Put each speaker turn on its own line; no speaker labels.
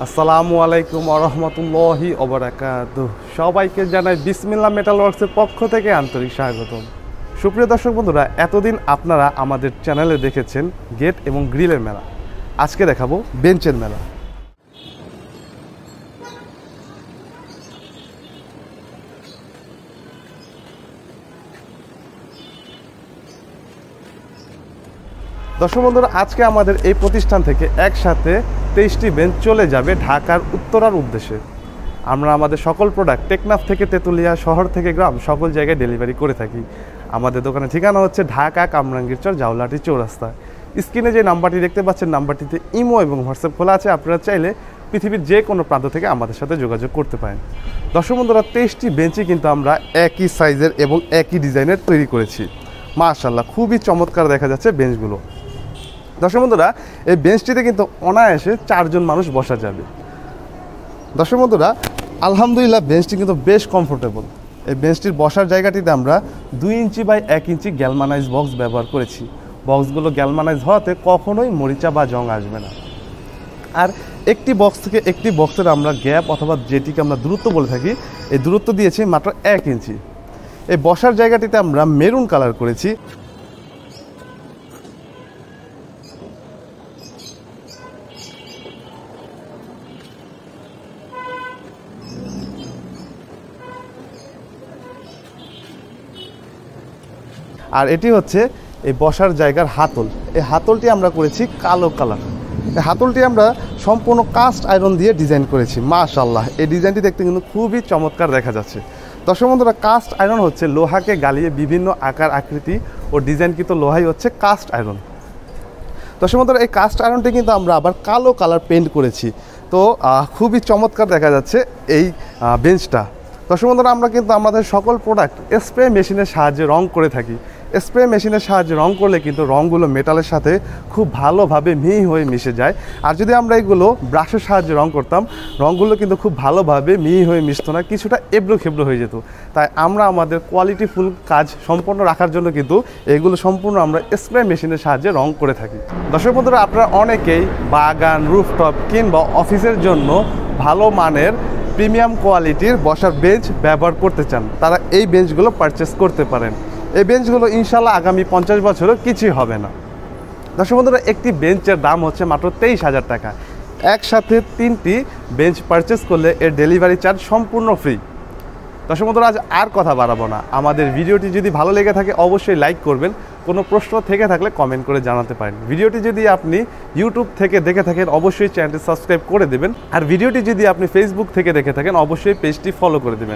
আসসালামু আলাইকুম ওয়া রাহমাতুল্লাহি ওয়া বারাকাতুহু। সবাইকে জানাই বিসমিল্লাহ মেটাল ওয়ার্কসের পক্ষ থেকে আন্তরিক স্বাগতম। সুপ্রিয় দর্শক বন্ধুরা, এতদিন আপনারা আমাদের চ্যানেলে দেখেছেন গেট এবং গ্রিলের মেলা। আজকে দেখাবো বেঞ্চের মেলা। দর্শক বন্ধুরা, আজকে আমাদের এই প্রতিষ্ঠান থেকে একসাথে 23টি বেঞ্চ চলে যাবে ঢাকার উত্তরার উদ্দেশ্যে। আমরা আমাদের সকল প্রোডাক্ট টেকনাফ থেকে তেঁতুলিয়া, শহর থেকে গ্রাম, সকল জায়গায় ডেলিভারি করে থাকি। আমাদের দোকানের ঠিকানা হচ্ছে ঢাকা কামরাঙ্গীরচর জাউলাটি চৌরাস্তা। স্ক্রিনে যে নাম্বারটি দেখতে পাচ্ছেন, নাম্বারটিতে ইমো এবং হোয়াটসঅ্যাপ খোলা আছে। আপনারা চাইলে পৃথিবীর যে কোনো প্রান্ত থেকে আমাদের সাথে যোগাযোগ করতে পারেন। দর্শক বন্ধুরা, 23টি বেঞ্চই কিন্তু আমরা একই সাইজের এবং একই ডিজাইনের তৈরি করেছি। মাশাআল্লাহ, খুবই চমৎকার দেখা যাচ্ছে বেঞ্চগুলো। দর্শক বন্ধুরা, এই বেঞ্চটিতে কিন্তু অনায়াসে 4 জন মানুষ বসা যাবে। দর্শক বন্ধুরা, আলহামদুলিল্লাহ বেঞ্চটি কিন্তু বেশ কমফোর্টেবল। এই বেঞ্চটির বসার জায়গাটিতে আমরা 2 ইঞ্চি বাই 1 ইঞ্চি গ্যালমানাইজ বক্স ব্যবহার করেছি। বক্সগুলো গ্যালমানাইজ হওয়াতে কখনোই মরিচা বা জং আসবে না। আর একটি বক্স থেকে একটি বক্সের আমরা গ্যাপ অথবা যেটিকে আমরা দূরত্ব বলে থাকি, এই দূরত্ব দিয়েছি মাত্র 1 ইঞ্চি। এই বসার জায়গাটিতে আমরা মেরুন কালার করেছি। আর এটি হচ্ছে এই বসার জায়গার হাতল। এই হাতলটি আমরা করেছি কালো কালার। এই হাতলটি আমরা সম্পূর্ণ কাস্ট আয়রন দিয়ে ডিজাইন করেছি। মাশাআল্লাহ, এই ডিজাইনটি দেখতে কিন্তু খুবই চমৎকার দেখা যাচ্ছে। দর্শক বন্ধুরা, কাস্ট আয়রন হচ্ছে লোহাকে গালিয়ে বিভিন্ন আকার আকৃতি ও ডিজাইনকৃত লোহাই হচ্ছে কাস্ট আয়রন। দর্শক বন্ধুরা, এই কাস্ট আয়রনটি কিন্তু আমরা আবার কালো কালার পেন্ট করেছি। তো খুবই চমৎকার দেখা যাচ্ছে এই বেঞ্চটা। দর্শক বন্ধুরা, আমরা কিন্তু আমাদের সকল প্রোডাক্ট স্প্রে মেশিনের সাহায্যে রং করে থাকি। স্প্রে মেশিনের সাহায্যে রং করলে কিন্তু রঙগুলো মেটালের সাথে খুব ভালোভাবে মিহি হয়ে মিশে যায়। আর যদি আমরা এগুলো ব্রাশের সাহায্যে রং করতাম, রঙগুলো কিন্তু খুব ভালোভাবে মিহি হয়ে মিশতো না, কিছুটা এবড়ো খেবড়ো হয়ে যেত। তাই আমরা আমাদের কোয়ালিটিফুল কাজ সম্পন্ন রাখার জন্য কিন্তু এগুলো সম্পূর্ণ আমরা স্প্রে মেশিনের সাহায্যে রং করে থাকি। দর্শক বন্ধুরা, আপনারা অনেকেই বাগান, রুফটপ কিংবা অফিসের জন্য ভালো মানের প্রিমিয়াম কোয়ালিটির বসার বেঞ্চ ব্যবহার করতে চান, তারা এই বেঞ্চগুলো পারচেস করতে পারেন। এই বেঞ্চগুলো ইনশাল্লাহ আগামী 50 বছরও কিছুই হবে না। দর্শক বন্ধুরা, একটি বেঞ্চের দাম হচ্ছে মাত্র 23,000 টাকা। একসাথে 3টি বেঞ্চ পারচেস করলে এর ডেলিভারি চার্জ সম্পূর্ণ ফ্রি। দর্শক বন্ধুরা, আজ আর কথা বাড়াবো না। আমাদের ভিডিওটি যদি ভালো লেগে থাকে অবশ্যই লাইক করবেন। কোনো প্রশ্ন থেকে থাকলে কমেন্ট করে জানাতে পারেন। ভিডিওটি যদি আপনি ইউটিউব থেকে দেখে থাকেন অবশ্যই চ্যানেলটি সাবস্ক্রাইব করে দেবেন। আর ভিডিওটি যদি আপনি ফেসবুক থেকে দেখে থাকেন অবশ্যই পেজটি ফলো করে দেবেন।